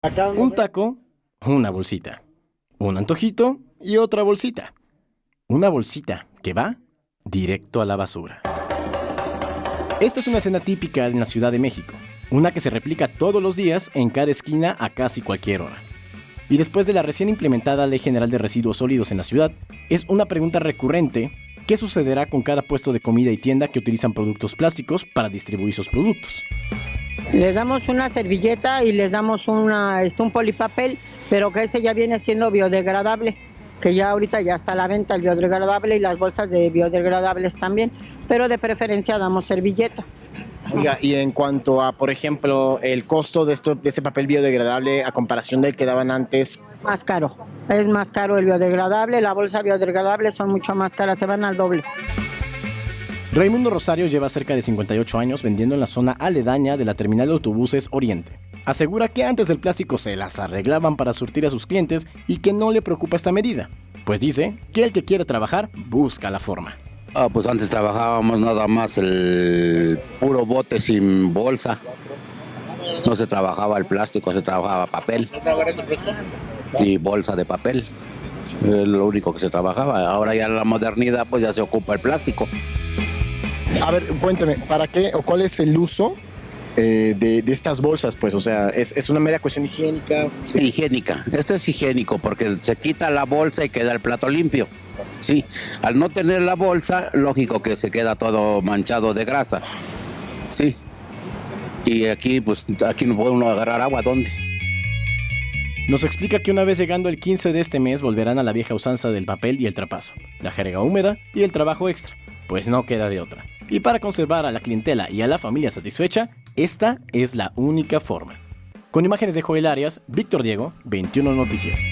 Un taco, una bolsita. Un antojito y otra bolsita. Una bolsita que va directo a la basura. Esta es una escena típica en la Ciudad de México, una que se replica todos los días en cada esquina a casi cualquier hora. Y después de la recién implementada Ley General de Residuos Sólidos en la ciudad, es una pregunta recurrente: ¿qué sucederá con cada puesto de comida y tienda que utilizan productos plásticos para distribuir sus productos? Les damos una servilleta y les damos un polipapel, pero que ese ya viene siendo biodegradable, que ya ahorita ya está a la venta el biodegradable y las bolsas de biodegradables también, pero de preferencia damos servilletas. Oiga, y en cuanto a, por ejemplo, el costo de ese papel biodegradable a comparación del que daban antes. Más caro, es más caro el biodegradable, la bolsa biodegradable son mucho más caras, se van al doble. Raimundo Rosario lleva cerca de 58 años vendiendo en la zona aledaña de la terminal de autobuses Oriente. Asegura que antes del plástico se las arreglaban para surtir a sus clientes y que no le preocupa esta medida, pues dice que el que quiere trabajar busca la forma. Pues antes trabajábamos nada más el puro bote sin bolsa. No se trabajaba el plástico, se trabajaba papel y bolsa de papel. Es lo único que se trabajaba. Ahora ya en la modernidad pues ya se ocupa el plástico. A ver, cuénteme, ¿para qué o cuál es el uso de estas bolsas? Pues, o sea, ¿es una mera cuestión higiénica? Higiénica. Esto es higiénico porque se quita la bolsa y queda el plato limpio. Sí, al no tener la bolsa, lógico que se queda todo manchado de grasa. Sí. Y aquí, pues, aquí no puede uno agarrar agua, ¿dónde? Nos explica que una vez llegando el 15 de este mes volverán a la vieja usanza del papel y el trapazo, la jerga húmeda y el trabajo extra, pues no queda de otra. Y para conservar a la clientela y a la familia satisfecha, esta es la única forma. Con imágenes de Joel Arias, Víctor Diego, 21 Noticias.